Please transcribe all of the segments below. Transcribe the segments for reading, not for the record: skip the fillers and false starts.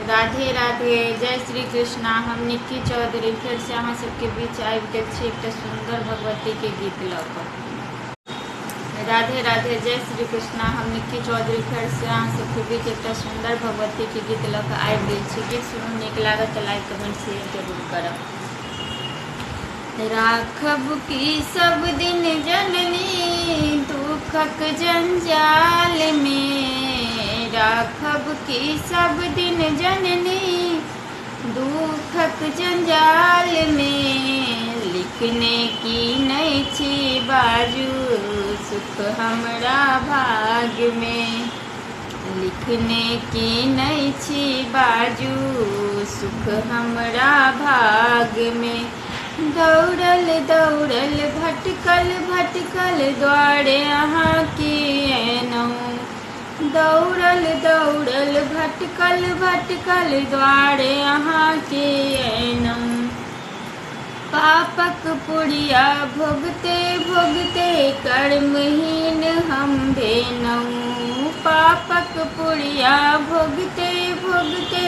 राधे राधे, जय श्री कृष्णा। हम निक्की चौधरी फिर से अहाँ सबके बीच आबि गेल छी एक सुंदर भगवती के गीत लऽ कऽ। राधे राधे, जय श्री कृष्णा। हम निक्की चौधरी फिर से अहाँ सबके बीच एक सुंदर भगवती के गीत लऽ कऽ आबि गेल छी। गीत सुनू, नीक लागत तऽ लाइक कमेंट शेयर जरूर करब। राखब की सब दिन जननी दुखक जंजाल में, राखब की सब दिन जननी दुखक जंजाल में, लिखने की नहीं छी बाजू सुख हमरा भाग्य में, लिखने की नहीं छी बाजू सुख हमरा भाग्य में। दौड़ल दौड़ल भटकल भटकल द्वारे अहाँ की एनहुँ, दौड़ल दौड़ल भटकल भटकल द्वारे अहाँ की एनहुँ। पापक पुड़िया भोगते भोगते कर्महीन हम भेनहुँ, पापक पुड़िया भोगते भोगते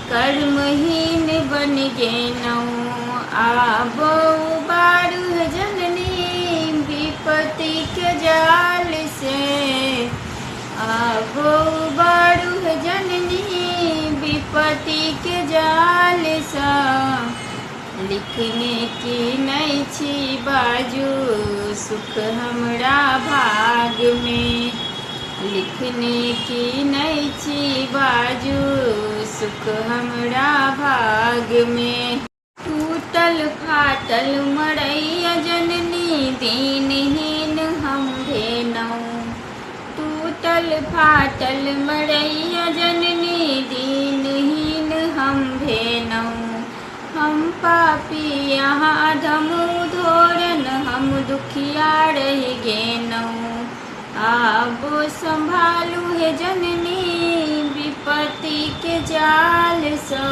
कर्महीन बन गेनहुँ। आबो बारूह जननी विपत्ति के जाल से, आबो बारूह जननी विपत्ति के जाल सा, लिखने की नहीं छी बाजू सुख हमरा भाग्य में, लिखने की नहीं छी बाजू सुख हमरा भाग्य में। टूटल फाटल मरैया जननी दीनहीन हम भेनहुँ, टूटल फाटल मरैया जननी दीनहीन हम भेनहुँ। हम पापी यहाँ धमुधोरन हम दुखिया रह गेनहुँ, आबो संभालू हे जननी विपत्ति के जाल सा,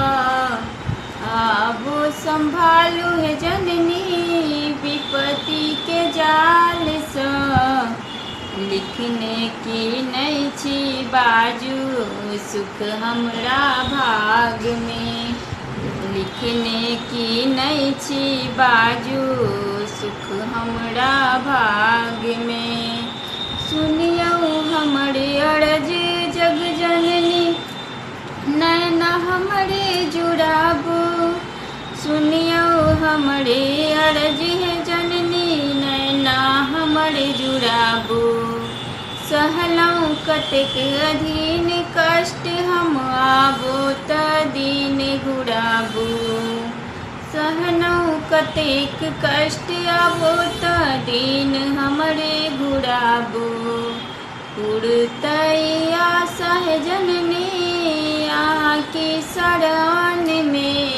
आबो संभालू हे जननी विपत्ति के जाल सा, लिखने की नहीं छी बाजू सुख हमरा भाग्य में, लिखने की नहीं छी बाजू सुख हमरा भाग्य में। सुनियो हमरे अरज जग जननी नैना हमरे जुड़ाबू, सुनियो हमरे अरज है जननी नैना हमरे जुड़ाबू। सहलौं कतेक अधीन कष्ट हम आबो त दीन घुराबू, सहलौं कतेक कष्ट आबो त दीन हमरे घुराबू। उड़तै आशा है जननी आके शरण में,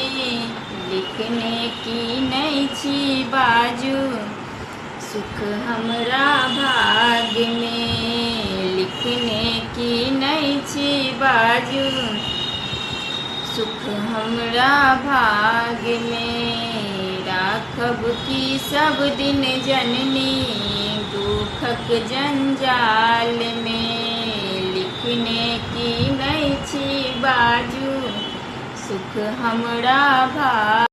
लिखने की नहीं छी बाजू सुख हमरा भाग्य में, लिखने की नहीं छी बाजू सुख हमरा भाग्य में। राखब की सब दिन जननी दुखक जंजाल में, लिखने की नहीं छी बाजू सुख हमरा भाग्य।